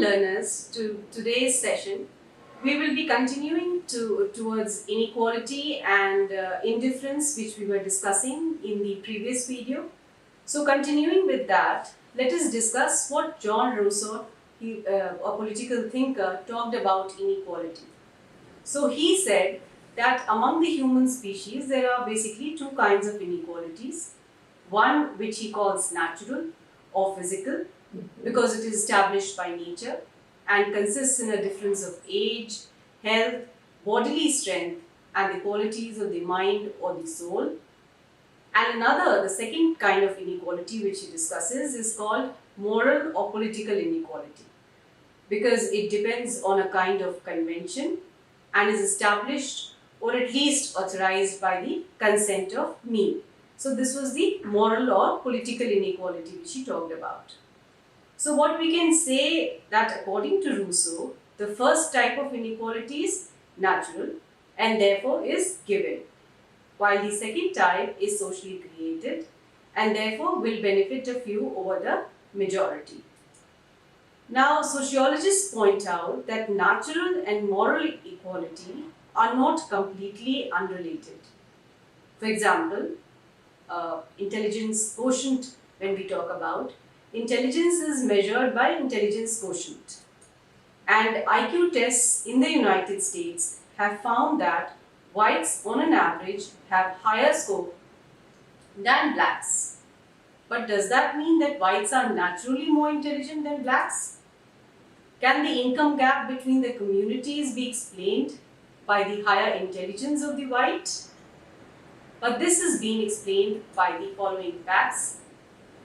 learners, to today's session, we will be continuing towards inequality and indifference, which we were discussing in the previous video. So continuing with that, let us discuss what John Rousseau, a political thinker, talked about inequality. So he said that among the human species, there are basically two kinds of inequalities. One which he calls natural or physical, because it is established by nature and consists in a difference of age, health, bodily strength, and the qualities of the mind or the soul. And another, the second kind of inequality which he discusses, is called moral or political inequality, because it depends on a kind of convention and is established or at least authorized by the consent of me. So this was the moral or political inequality which he talked about. So what we can say that according to Rousseau, the first type of inequality is natural and therefore is given, while the second type is socially created and therefore will benefit a few over the majority. Now, sociologists point out that natural and moral equality are not completely unrelated. For example, intelligence quotient, when we talk about, intelligence is measured by intelligence quotient. And IQ tests in the United States have found that whites on an average have higher score than blacks. But does that mean that whites are naturally more intelligent than blacks? Can the income gap between the communities be explained by the higher intelligence of the white? But this is being explained by the following facts.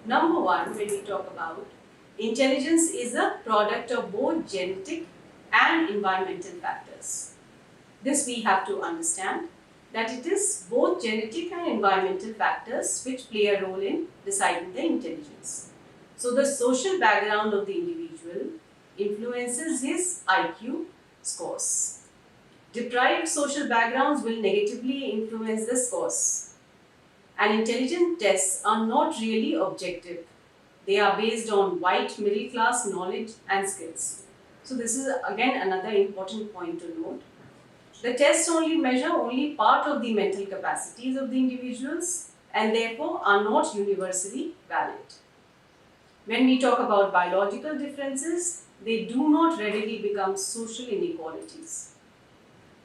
Number one, when we talk about intelligence, is a product of both genetic and environmental factors. This we have to understand, that it is both genetic and environmental factors which play a role in deciding the intelligence. So the social background of the individual influences his IQ scores. Deprived social backgrounds will negatively influence the scores. And intelligence tests are not really objective. They are based on white middle class knowledge and skills. So this is again another important point to note. The tests only measure only part of the mental capacities of the individuals and therefore are not universally valid. When we talk about biological differences, they do not readily become social inequalities.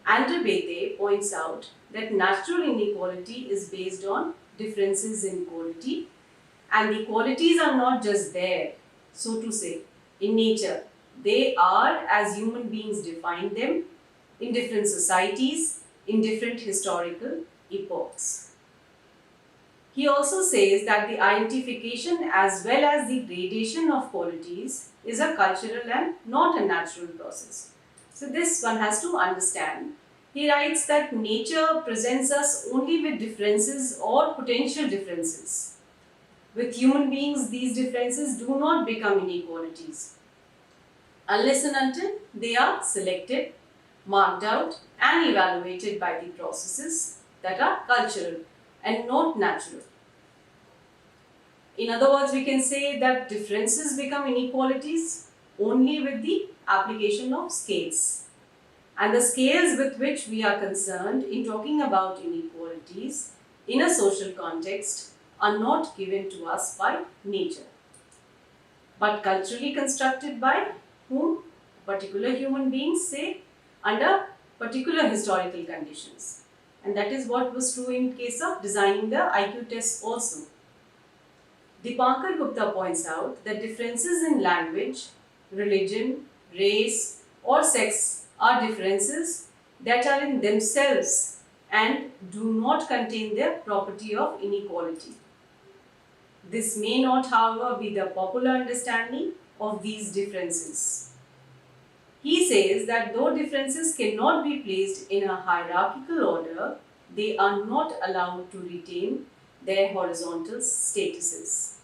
Andrew Bethe points out that natural inequality is based on differences in quality, and the qualities are not just there, so to say, in nature. They are as human beings define them in different societies, in different historical epochs. He also says that the identification as well as the gradation of qualities is a cultural and not a natural process. So this one has to understand. He writes that nature presents us only with differences or potential differences. With human beings, these differences do not become inequalities unless and until they are selected, marked out and evaluated by the processes that are cultural and not natural. In other words, we can say that differences become inequalities only with the application of scales. And the scales with which we are concerned in talking about inequalities in a social context are not given to us by nature, but culturally constructed by whom? Particular human beings, say, under particular historical conditions. And that is what was true in case of designing the IQ tests also. Dipankar Gupta points out that differences in language, religion, race or sex are differences that are in themselves and do not contain the property of inequality. This may not, however, be the popular understanding of these differences. He says that though differences cannot be placed in a hierarchical order, they are not allowed to retain their horizontal statuses.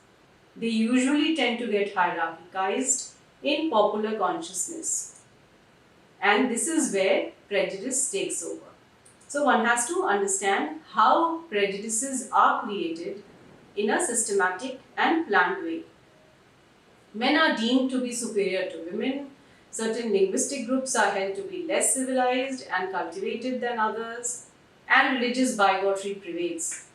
They usually tend to get hierarchized in popular consciousness. And this is where prejudice takes over. So one has to understand how prejudices are created in a systematic and planned way. Men are deemed to be superior to women, Certain linguistic groups are held to be less civilized and cultivated than others, and religious bigotry prevails.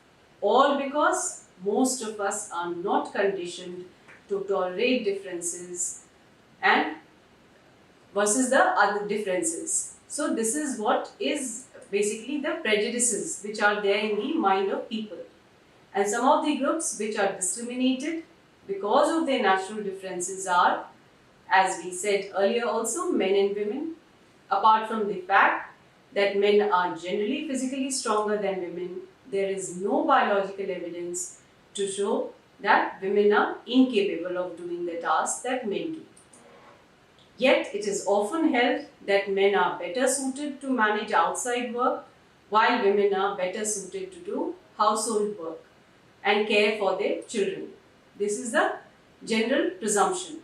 All because most of us are not conditioned to tolerate differences and versus the other differences. So this is what is basically the prejudices which are there in the mind of people. And some of the groups which are discriminated because of their natural differences are, as we said earlier also, men and women. Apart from the fact that men are generally physically stronger than women, there is no biological evidence to show that women are incapable of doing the tasks that men do. Yet it is often held that men are better suited to manage outside work while women are better suited to do household work and care for their children. This is the general presumption.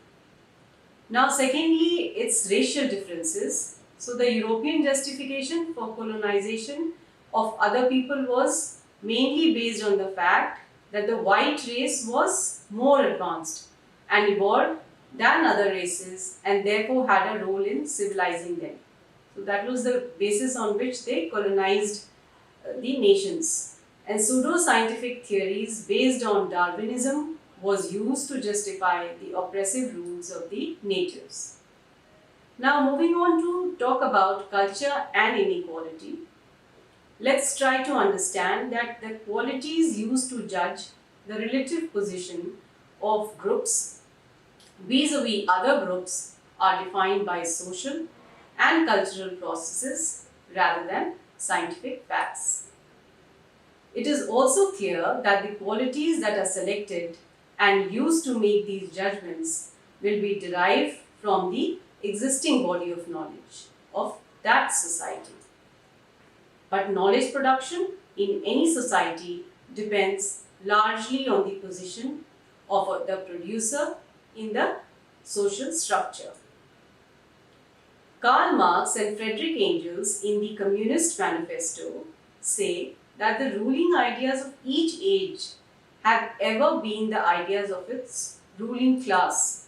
Now, secondly, it's racial differences. So, the European justification for colonization of other people was mainly based on the fact that the white race was more advanced and evolved than other races and therefore had a role in civilizing them. So, that was the basis on which they colonized the nations. And pseudo-scientific theories based on Darwinism was used to justify the oppressive rules of the natives. Now moving on to talk about culture and inequality. Let's try to understand that the qualities used to judge the relative position of groups vis-a-vis other groups are defined by social and cultural processes rather than scientific facts. It is also clear that the qualities that are selected and used to make these judgments will be derived from the existing body of knowledge of that society. But knowledge production in any society depends largely on the position of the producer in the social structure. Karl Marx and Friedrich Engels in the Communist Manifesto say that the ruling ideas of each age have ever been the ideas of its ruling class.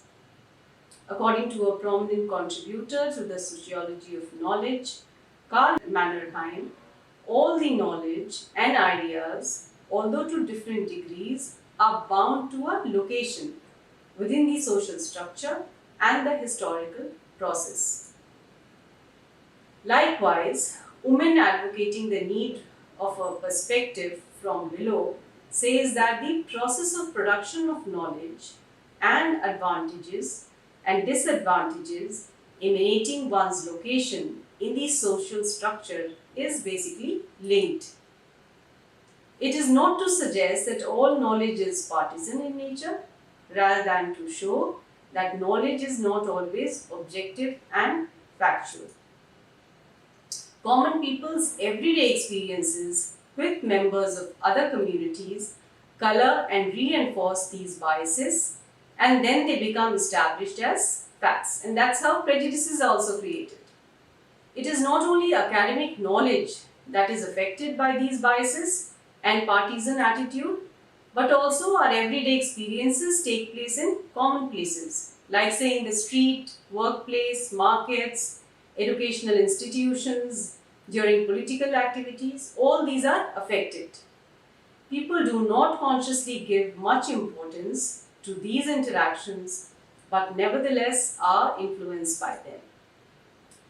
According to a prominent contributor to the sociology of knowledge, Karl Mannerheim, all the knowledge and ideas, although to different degrees, are bound to a location within the social structure and the historical process. Likewise, women advocating the need of a perspective from below says that the process of production of knowledge and advantages and disadvantages emanating one's location in the social structure is basically linked. It is not to suggest that all knowledge is partisan in nature, rather than to show that knowledge is not always objective and factual. Common people's everyday experiences with members of other communities color and reinforce these biases, and then they become established as facts. And that's how prejudices are also created. It is not only academic knowledge that is affected by these biases and partisan attitude, but also our everyday experiences take place in common places, like say in the street, workplace, markets, educational institutions, during political activities. All these are affected. People do not consciously give much importance to these interactions, but nevertheless are influenced by them.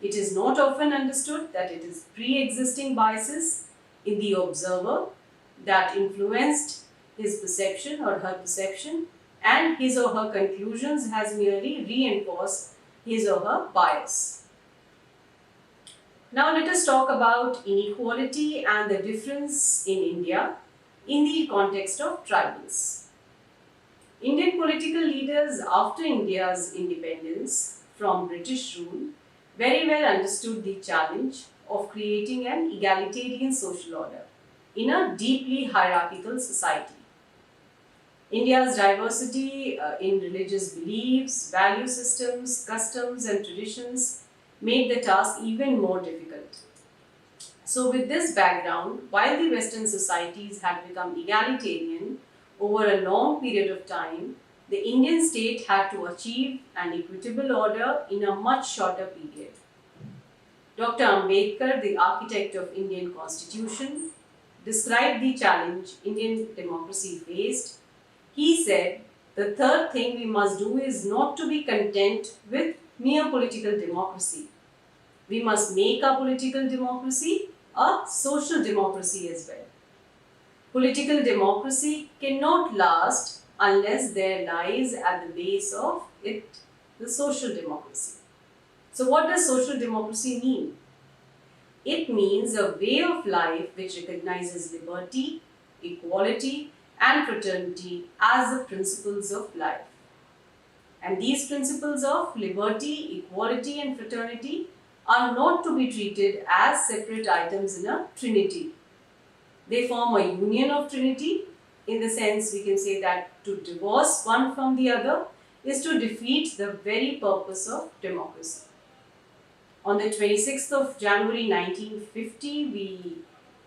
It is not often understood that it is pre-existing biases in the observer that influenced his perception or her perception, and his or her conclusions has merely reinforced his or her bias. Now let us talk about inequality and the difference in India in the context of tribals. Indian political leaders after India's independence from British rule very well understood the challenge of creating an egalitarian social order in a deeply hierarchical society. India's diversity in religious beliefs, value systems, customs and traditions made the task even more difficult. So with this background, while the Western societies had become egalitarian over a long period of time, the Indian state had to achieve an equitable order in a much shorter period. Dr. Ambedkar, the architect of Indian Constitution, described the challenge Indian democracy faced. He said, the third thing we must do is not to be content with mere political democracy. We must make our political democracy a social democracy as well. Political democracy cannot last unless there lies at the base of it the social democracy. So, what does social democracy mean? It means a way of life which recognizes liberty, equality, and fraternity as the principles of life. And these principles of liberty, equality, and fraternity are not to be treated as separate items in a trinity. They form a union of trinity. In the sense, we can say that to divorce one from the other is to defeat the very purpose of democracy. On the 26th of January 1950, we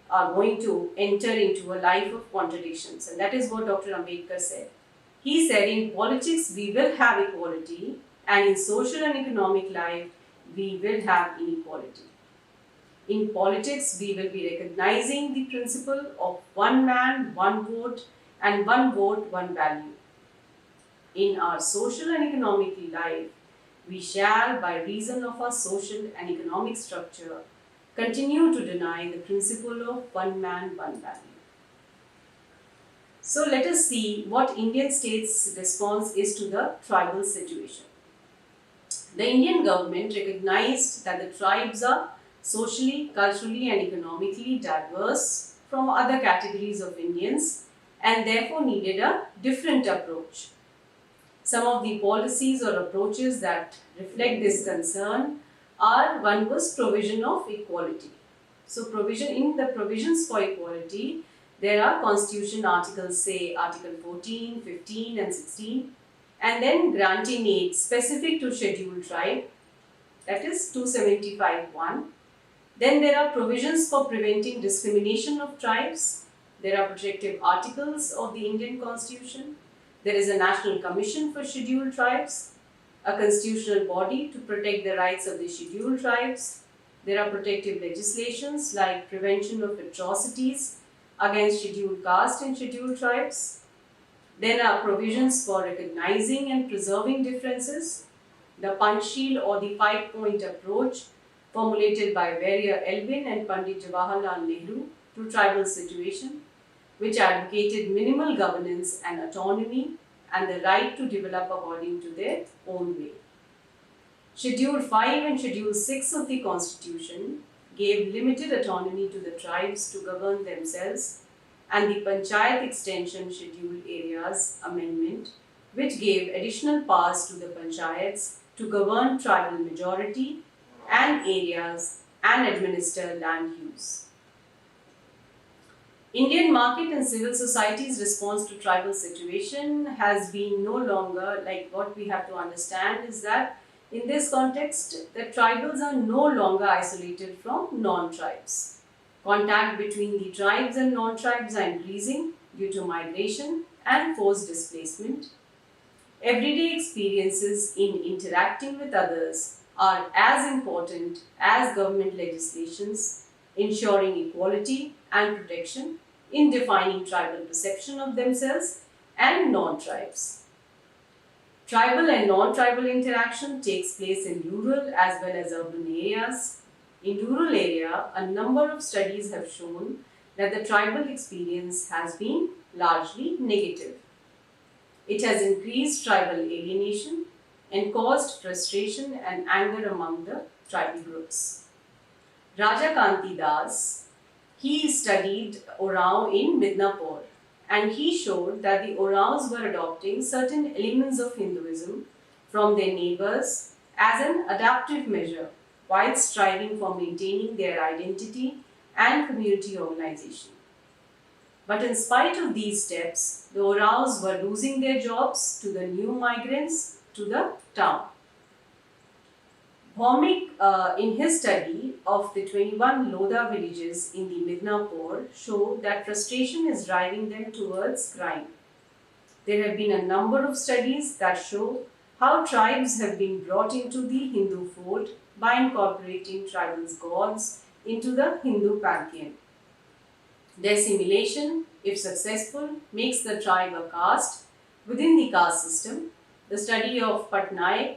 are going to enter into a life of contradictions, and that is what Dr. Ambedkar said. He said, in politics we will have equality, and in social and economic life we will have inequality. In politics, we will be recognizing the principle of one man, one vote, and one vote, one value. In our social and economic life, we shall, by reason of our social and economic structure, continue to deny the principle of one man, one value. So let us see what Indian state's response is to the tribal situation. The Indian government recognized that the tribes are socially, culturally, and economically diverse from other categories of Indians and therefore needed a different approach. Some of the policies or approaches that reflect this concern are, one was provision of equality. So in the provisions for equality, there are Constitution articles, say Article 14, 15 and 16, and then granting aid specific to scheduled tribe, that is 275(1). Then there are provisions for preventing discrimination of tribes. There are protective articles of the Indian Constitution. There is a National Commission for Scheduled Tribes, a constitutional body to protect the rights of the scheduled tribes. There are protective legislations like prevention of atrocities against scheduled caste and scheduled tribes. Then are provisions for recognizing and preserving differences. The Panchsheel or the 5-point approach formulated by Varya Elvin and Pandit Jawaharlal Nehru to tribal situation, which advocated minimal governance and autonomy and the right to develop according to their own way. Schedule 5 and Schedule 6 of the Constitution gave limited autonomy to the tribes to govern themselves, and the Panchayat Extension Scheduled Areas Amendment, which gave additional powers to the Panchayats to govern tribal majority and areas and administer land use. Indian market and civil society's response to tribal situation has been no longer, like what we have to understand is that in this context, the tribals are no longer isolated from non-tribes. Contact between the tribes and non-tribes are increasing due to migration and forced displacement. Everyday experiences in interacting with others are as important as government legislations ensuring equality and protection in defining tribal perception of themselves and non-tribes. Tribal and non-tribal interaction takes place in rural as well as urban areas. In rural area, a number of studies have shown that the tribal experience has been largely negative. It has increased tribal alienation and caused frustration and anger among the tribal groups. Raja Kanti Das, he studied Orao in Midnapur, and he showed that the Oraos were adopting certain elements of Hinduism from their neighbors as an adaptive measure while striving for maintaining their identity and community organization. But in spite of these steps, the Oraos were losing their jobs to the new migrants to the town. Homic, in his study of the 21 Lodha villages in the Midnapur, showed that frustration is driving them towards crime. There have been a number of studies that show how tribes have been brought into the Hindu fold by incorporating tribal gods into the Hindu pantheon. Their assimilation, if successful, makes the tribe a caste within the caste system. The study of Patnaik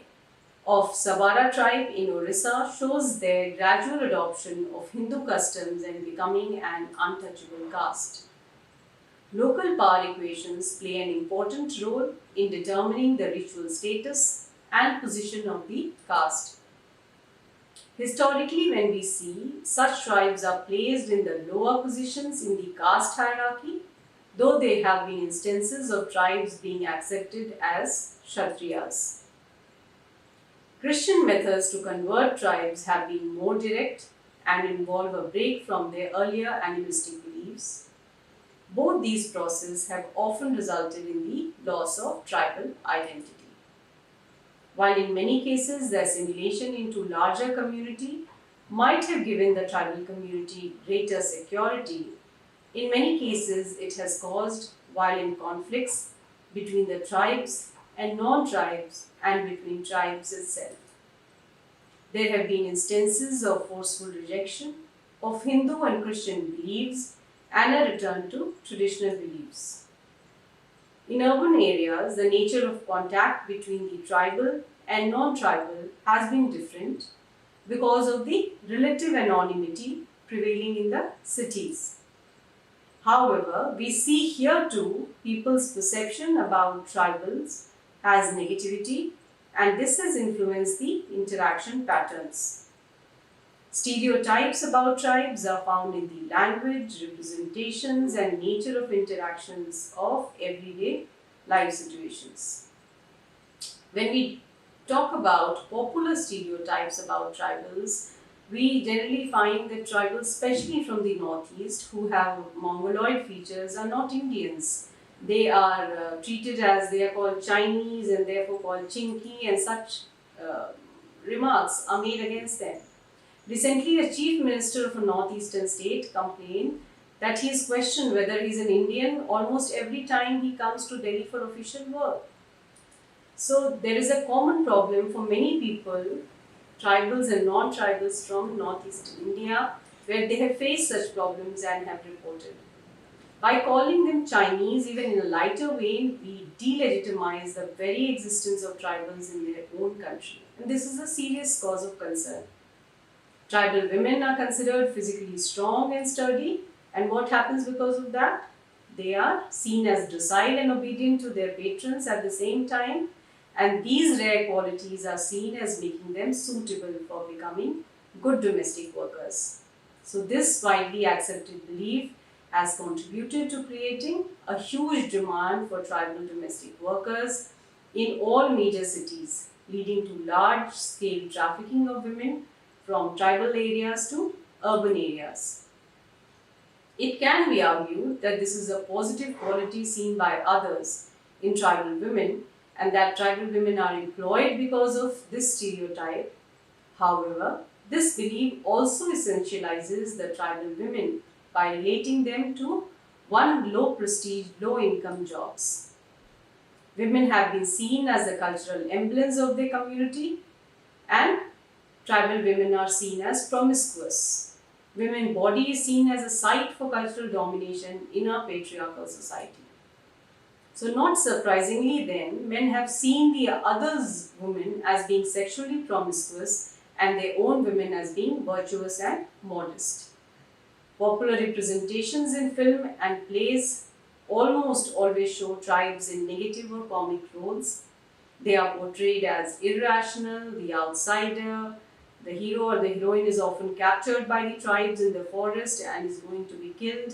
of Savara tribe in Orissa shows their gradual adoption of Hindu customs and becoming an untouchable caste. Local power equations play an important role in determining the ritual status and position of the caste. Historically, when we see such tribes are placed in the lower positions in the caste hierarchy, though there have been instances of tribes being accepted as Kshatriyas. Christian methods to convert tribes have been more direct and involve a break from their earlier animistic beliefs. Both these processes have often resulted in the loss of tribal identity. While in many cases the assimilation into larger community might have given the tribal community greater security, in many cases it has caused violent conflicts between the tribes and non-tribes and between tribes itself. There have been instances of forceful rejection of Hindu and Christian beliefs and a return to traditional beliefs. In urban areas, the nature of contact between the tribal and non-tribal has been different because of the relative anonymity prevailing in the cities. However, we see here too people's perception about tribals as negativity, and this has influenced the interaction patterns. Stereotypes about tribes are found in the language, representations, and nature of interactions of everyday life situations. When we talk about popular stereotypes about tribals, we generally find that tribals, especially from the northeast, who have Mongoloid features, are not Indians. They are treated as, they are called Chinese and therefore called Chinky, and such remarks are made against them. Recently, a chief minister of a northeastern state complained that he is questioned whether he is an Indian almost every time he comes to Delhi for official work. So there is a common problem for many people, tribals and non-tribals from northeastern India, where they have faced such problems and have reported. By calling them Chinese, even in a lighter way, we delegitimize the very existence of tribals in their own country. And this is a serious cause of concern. Tribal women are considered physically strong and sturdy, and what happens because of that? They are seen as docile and obedient to their patrons at the same time, and these rare qualities are seen as making them suitable for becoming good domestic workers. So this widely accepted belief has contributed to creating a huge demand for tribal domestic workers in all major cities, leading to large-scale trafficking of women from tribal areas to urban areas. It can be argued that this is a positive quality seen by others in tribal women, and that tribal women are employed because of this stereotype. However, this belief also essentializes the tribal women by relating them to one low prestige, low income jobs. Women have been seen as the cultural emblems of their community, and tribal women are seen as promiscuous. Women's body is seen as a site for cultural domination in our patriarchal society. So not surprisingly then, men have seen the others' women as being sexually promiscuous and their own women as being virtuous and modest. Popular representations in film and plays almost always show tribes in negative or comic roles. They are portrayed as irrational, the outsider. The hero or the heroine is often captured by the tribes in the forest and is going to be killed,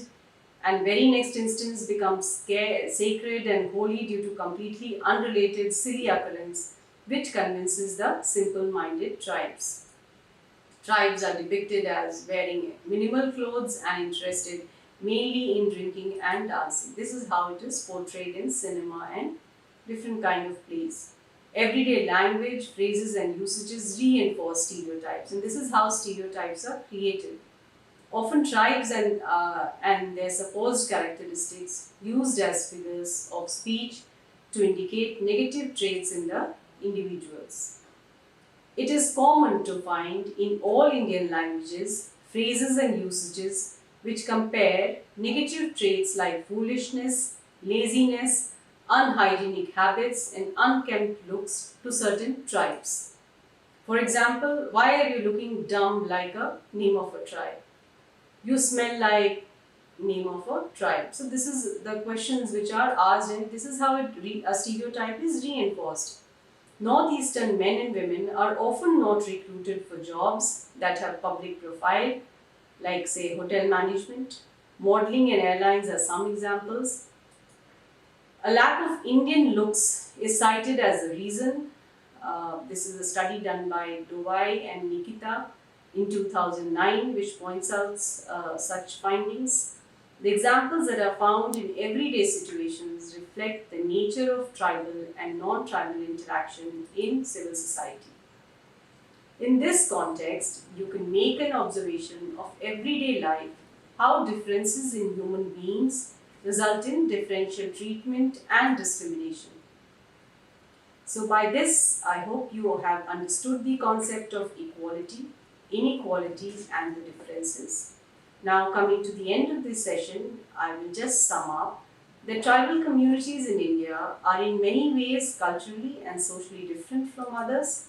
and very next instance becomes sacred and holy due to completely unrelated silly occurrence which convinces the simple-minded tribes. Tribes are depicted as wearing minimal clothes and interested mainly in drinking and dancing. This is how it is portrayed in cinema and different kind of plays. Everyday language, phrases and usages reinforce stereotypes, and this is how stereotypes are created. Often tribes and their supposed characteristics used as figures of speech to indicate negative traits in the individuals. It is common to find in all Indian languages phrases and usages which compare negative traits like foolishness, laziness, unhygienic habits, and unkempt looks to certain tribes. For example, why are you looking dumb like a name of a tribe? You smell like name of a tribe. So this is the questions which are asked, and this is how a stereotype is reinforced. Northeastern men and women are often not recruited for jobs that have public profile, like say hotel management. Modeling and airlines are some examples. A lack of Indian looks is cited as a reason. This is a study done by Dovai and Nikita in 2009, which points out such findings. The examples that are found in everyday situations reflect the nature of tribal and non-tribal interaction in civil society. In this context, you can make an observation of everyday life, how differences in human beings result in differential treatment and discrimination. So by this, I hope you have understood the concept of equality, inequalities and the differences. Now coming to the end of this session, I will just sum up. The tribal communities in India are in many ways culturally and socially different from others.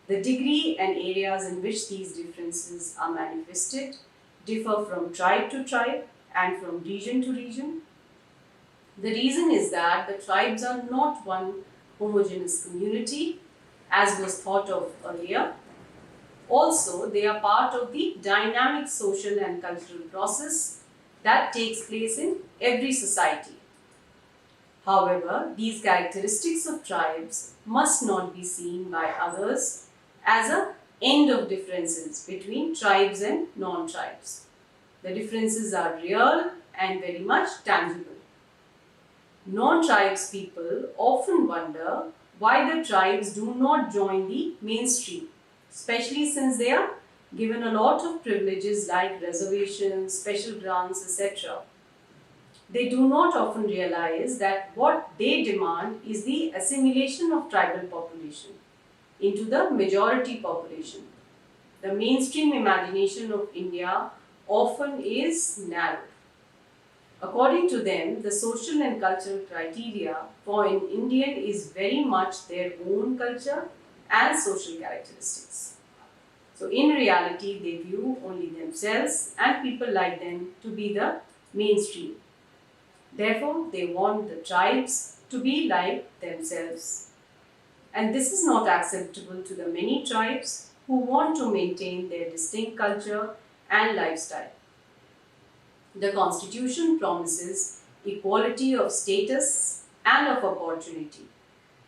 The degree and areas in which these differences are manifested differ from tribe to tribe and from region to region. The reason is that the tribes are not one homogeneous community as was thought of earlier. Also, they are part of the dynamic social and cultural process that takes place in every society. However, these characteristics of tribes must not be seen by others as an end of differences between tribes and non-tribes. The differences are real and very much tangible. Non-tribes people often wonder why the tribes do not join the mainstream, especially since they are given a lot of privileges like reservations, special grants, etc. They do not often realize that what they demand is the assimilation of tribal population into the majority population. The mainstream imagination of India often is narrow. According to them, the social and cultural criteria for an Indian is very much their own culture and social characteristics. So in reality, they view only themselves and people like them to be the mainstream. Therefore, they want the tribes to be like themselves. And this is not acceptable to the many tribes who want to maintain their distinct culture and lifestyle. The Constitution promises equality of status and of opportunity.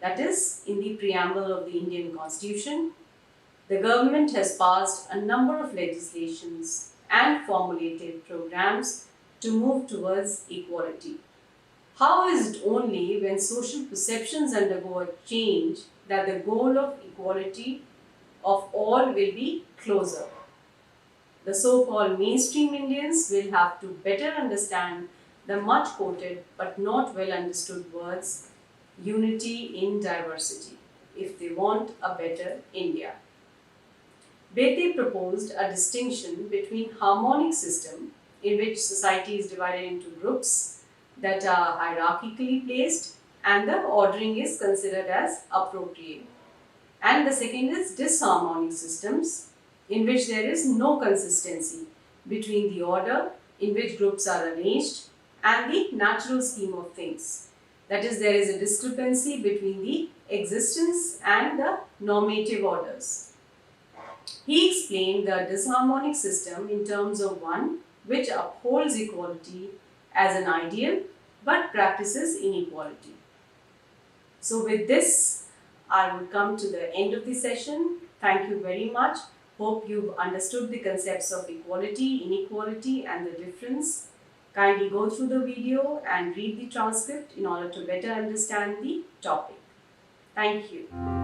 That is, in the preamble of the Indian Constitution, the government has passed a number of legislations and formulated programs to move towards equality. How is it only when social perceptions undergo a change that the goal of equality of all will be closer? The so-called mainstream Indians will have to better understand the much quoted but not well understood words unity in diversity if they want a better India. Bete proposed a distinction between harmonic system in which society is divided into groups that are hierarchically placed and the ordering is considered as appropriate. And the second is disharmonic systems in which there is no consistency between the order in which groups are arranged and the natural scheme of things. That is, there is a discrepancy between the existence and the normative orders. He explained the disharmonic system in terms of one which upholds equality as an ideal but practices inequality. So with this, I would come to the end of the session. Thank you very much. Hope you've understood the concepts of equality, inequality and the difference. Kindly go through the video and read the transcript in order to better understand the topic. Thank you.